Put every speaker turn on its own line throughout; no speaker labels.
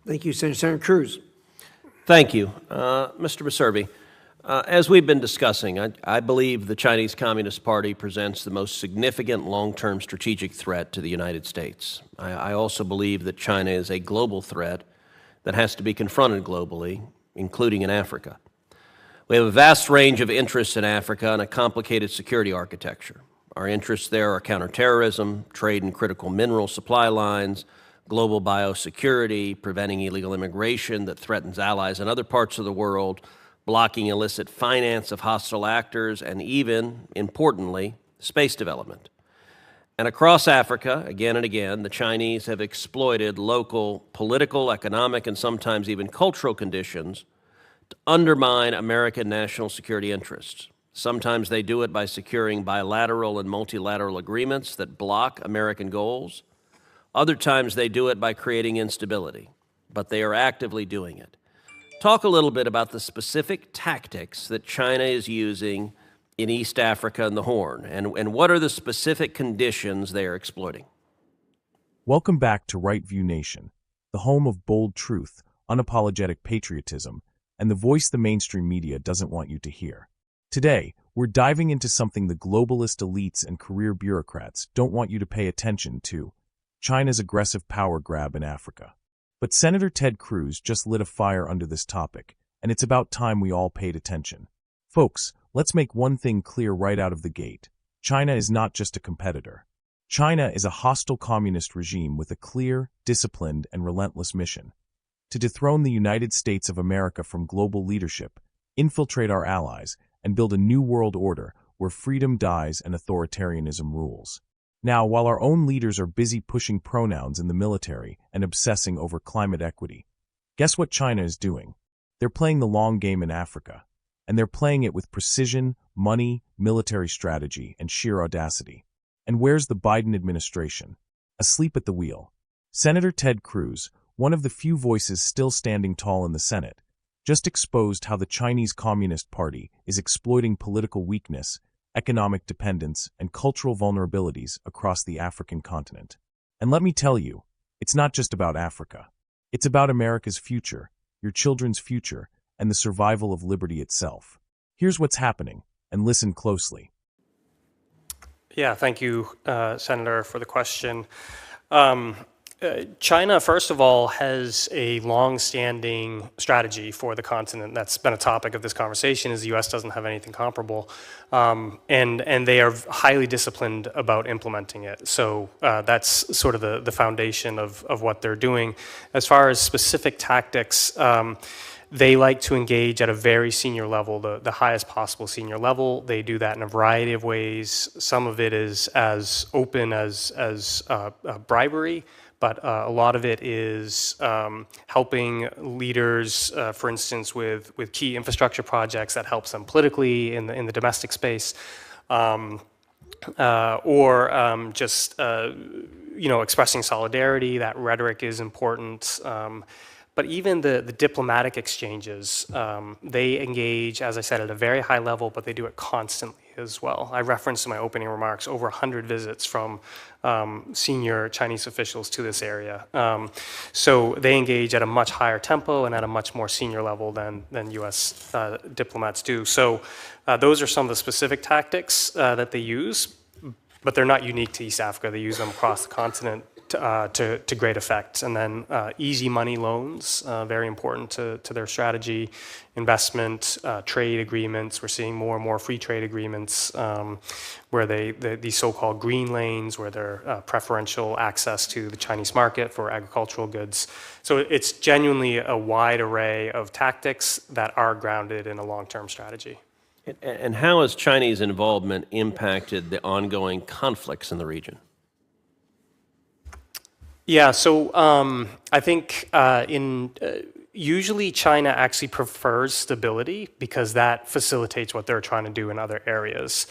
Thank you, Senator Cruz.
Thank you. Mr. Messervy, as we've been discussing, I believe the Chinese Communist Party presents the most significant long-term strategic threat to the United States. I also believe that China is a global threat that has to be confronted globally, including in Africa. We have a vast range of interests in Africa and a complicated security architecture. Our interests there are counterterrorism, trade in critical mineral supply lines, global biosecurity, preventing illegal immigration that threatens allies in other parts of the world, blocking illicit finance of hostile actors, and even, importantly, space development. And across Africa, again and again, the Chinese have exploited local political, economic, and sometimes even cultural conditions to undermine American national security interests. Sometimes they do it by securing bilateral and multilateral agreements that block American goals. Other times they do it by creating instability, but they are actively doing it. Talk a little bit about the specific tactics that China is using in East Africa and the Horn, and what are the specific conditions they are exploiting?
Welcome back to Right View Nation, the home of bold truth, unapologetic patriotism, and the voice the mainstream media doesn't want you to hear. Today, we're diving into something the globalist elites and career bureaucrats don't want you to pay attention to: China's aggressive power grab in Africa. But Senator Ted Cruz just lit a fire under this topic, and it's about time we all paid attention. Folks, let's make one thing clear right out of the gate. China is not just a competitor. China is a hostile communist regime with a clear, disciplined, and relentless mission: to dethrone the United States of America from global leadership, infiltrate our allies, and build a new world order where freedom dies and authoritarianism rules. Now, while our own leaders are busy pushing pronouns in the military and obsessing over climate equity, guess what China is doing? They're playing the long game in Africa, and they're playing it with precision, money, military strategy, and sheer audacity. And where's the Biden administration? Asleep at the wheel. Senator Ted Cruz, one of the few voices still standing tall in the Senate, just exposed how the Chinese Communist Party is exploiting political weakness, economic dependence, and cultural vulnerabilities across the African continent. And let me tell you, it's not just about Africa. It's about America's future, your children's future, and the survival of liberty itself. Here's what's happening, and listen closely.
Yeah, thank you, Senator, for the question. China, first of all, has a long-standing strategy for the continent. That's been a topic of this conversation, is the U.S. doesn't have anything comparable. And they are highly disciplined about implementing it. So that's sort of the foundation of what they're doing. As far as specific tactics, they like to engage at a very senior level, the highest possible senior level. They do that in a variety of ways. Some of it is as open as bribery, but a lot of it is helping leaders, for instance, with key infrastructure projects that helps them politically in the domestic space, or just expressing solidarity. That rhetoric is important. But even the diplomatic exchanges, they engage, as I said, at a very high level, but they do it constantly as well. I referenced in my opening remarks over 100 visits from senior Chinese officials to this area. So they engage at a much higher tempo and at a much more senior level than U.S. Diplomats do. So those are some of the specific tactics that they use, but they're not unique to East Africa. They use them across the continent to great effect. And then easy money loans, very important to their strategy. Investment, trade agreements. We're seeing more and more free trade agreements where these so-called green lanes, where they're preferential access to the Chinese market for agricultural goods. So it's genuinely a wide array of tactics that are grounded in a long-term strategy.
And how has Chinese involvement impacted the ongoing conflicts in the region?
Yeah, so I think usually China actually prefers stability because that facilitates what they're trying to do in other areas.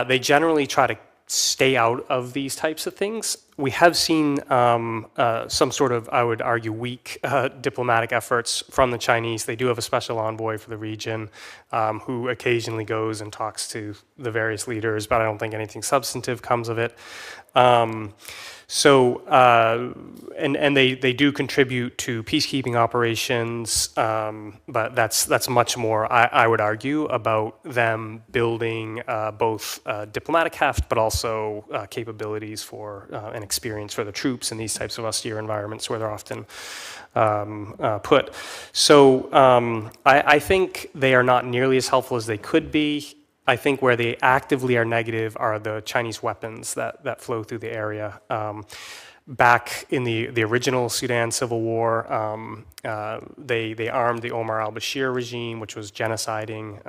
They generally try to stay out of these types of things. we have seen some sort of, I would argue, weak diplomatic efforts from the Chinese. They do have a special envoy for the region who occasionally goes and talks to the various leaders, but I don't think anything substantive comes of it. And they do contribute to peacekeeping operations, but that's much more, I would argue, about them building both diplomatic heft, but also capabilities for and experience for the troops in these types of austere environments where they're often put. So I think they are not nearly as helpful as they could be. I think where they actively are negative are the Chinese weapons that flow through the area. Back in the original Sudan civil war, they armed the Omar al-Bashir regime, which was genociding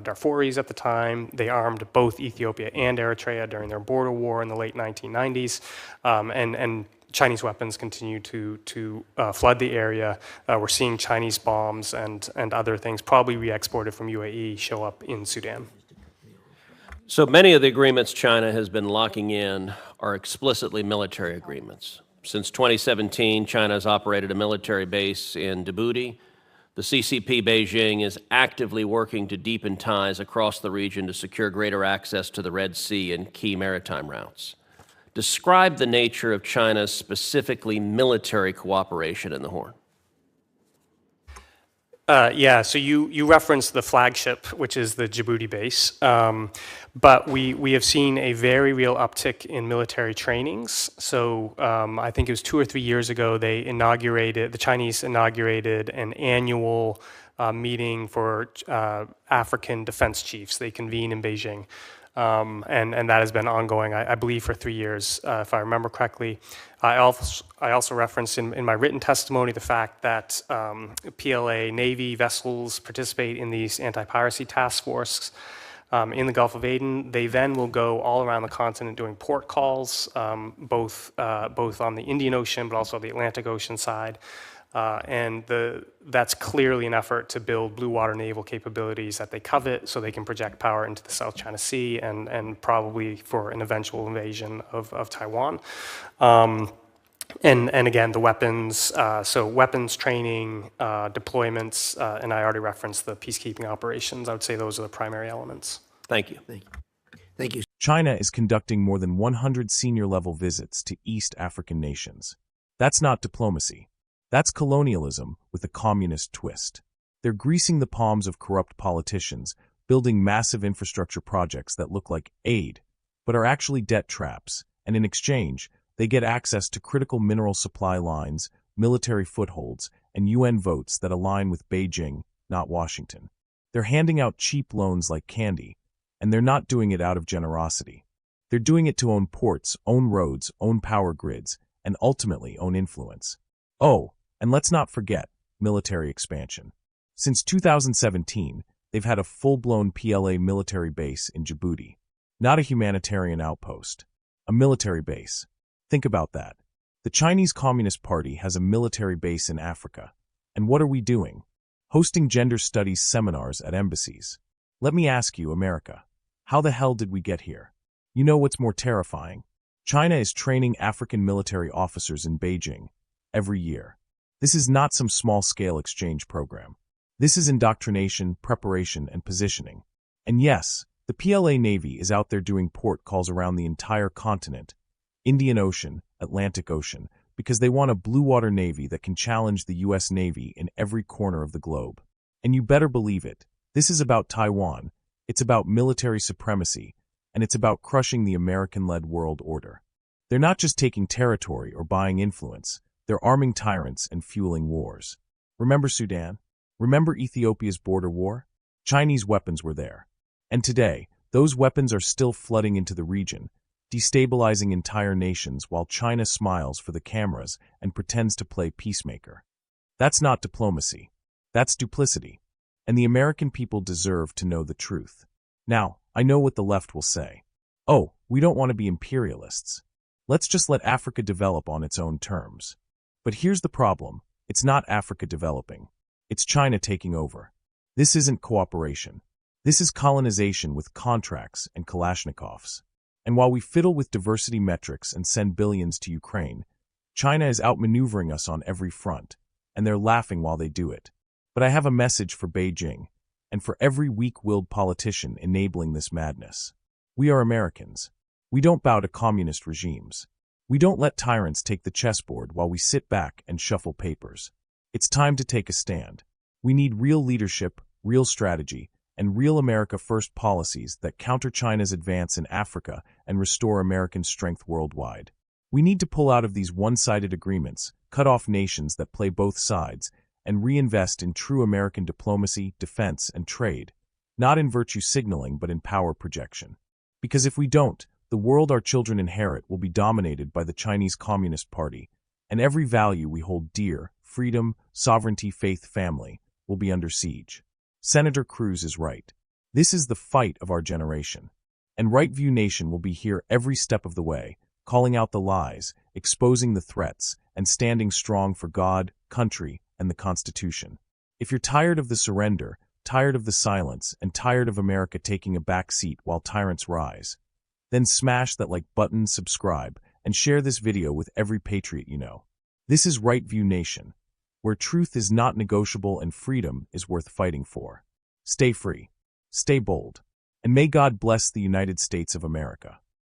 Darfuris at the time. They armed both Ethiopia and Eritrea during their border war in the late 1990s. And Chinese weapons continue to flood the area. We're seeing Chinese bombs and other things, probably re-exported from UAE, show up in Sudan.
So many of the agreements China has been locking in are explicitly military agreements. Since 2017, China has operated a military base in Djibouti. The CCP Beijing is actively working to deepen ties across the region to secure greater access to the Red Sea and key maritime routes. Describe the nature of China's specifically military cooperation in the Horn.
So you referenced the flagship, which is the Djibouti base, but we have seen a very real uptick in military trainings. So I think it was 2 or 3 years ago the Chinese inaugurated an annual meeting for African defense chiefs. They convene in Beijing. And that has been ongoing, I believe, for 3 years, if I remember correctly. I also referenced in my written testimony the fact that PLA Navy vessels participate in these anti-piracy task forces in the Gulf of Aden. They then will go all around the continent doing port calls, both on the Indian Ocean, but also the Atlantic Ocean side. That's clearly an effort to build blue water naval capabilities that they covet so they can project power into the South China Sea and probably for an eventual invasion of Taiwan. And again, the weapons, so weapons training, deployments, and I already referenced the peacekeeping operations. I would say those are the primary elements.
Thank you.
Thank you.
China is conducting more than 100 senior-level visits to East African nations. That's not diplomacy. That's colonialism with a communist twist. They're greasing the palms of corrupt politicians, building massive infrastructure projects that look like aid, but are actually debt traps, and in exchange, they get access to critical mineral supply lines, military footholds, and UN votes that align with Beijing, not Washington. They're handing out cheap loans like candy, and they're not doing it out of generosity. They're doing it to own ports, own roads, own power grids, and ultimately own influence. Oh, and let's not forget military expansion. Since 2017, they've had a full-blown PLA military base in Djibouti. Not a humanitarian outpost, a military base. Think about that. The Chinese Communist Party has a military base in Africa. And what are we doing? Hosting gender studies seminars at embassies. Let me ask you, America, how the hell did we get here? You know what's more terrifying? China is training African military officers in Beijing every year. This is not some small-scale exchange program. This is indoctrination, preparation, and positioning. And yes, the PLA Navy is out there doing port calls around the entire continent, Indian Ocean, Atlantic Ocean, because they want a blue water navy that can challenge the U.S. Navy in every corner of the globe. And you better believe it. This is about Taiwan, it's about military supremacy, and it's about crushing the American-led world order. They're not just taking territory or buying influence. They're arming tyrants and fueling wars. Remember Sudan? Remember Ethiopia's border war? Chinese weapons were there. And today, those weapons are still flooding into the region, destabilizing entire nations while China smiles for the cameras and pretends to play peacemaker. That's not diplomacy. That's duplicity. And the American people deserve to know the truth. Now, I know what the left will say. Oh, we don't want to be imperialists. Let's just let Africa develop on its own terms. But here's the problem. It's not Africa developing. It's China taking over. This isn't cooperation. This is colonization with contracts and Kalashnikovs. And while we fiddle with diversity metrics and send billions to Ukraine, China is outmaneuvering us on every front, and they're laughing while they do it. But I have a message for Beijing, and for every weak-willed politician enabling this madness. We are Americans. We don't bow to communist regimes. We don't let tyrants take the chessboard while we sit back and shuffle papers. It's time to take a stand. We need real leadership, real strategy, and real America First policies that counter China's advance in Africa and restore American strength worldwide. We need to pull out of these one-sided agreements, cut off nations that play both sides, and reinvest in true American diplomacy, defense, and trade, not in virtue signaling but in power projection. Because if we don't, the world our children inherit will be dominated by the Chinese Communist Party, and every value we hold dear, freedom, sovereignty, faith, family, will be under siege. Senator Cruz is right. This is the fight of our generation. And Right View Nation will be here every step of the way, calling out the lies, exposing the threats, and standing strong for God, country, and the Constitution. If you're tired of the surrender, tired of the silence, and tired of America taking a back seat while tyrants rise, then smash that like button, subscribe, and share this video with every patriot you know. This is Right View Nation, where truth is not negotiable and freedom is worth fighting for. Stay free, stay bold, and may God bless the United States of America.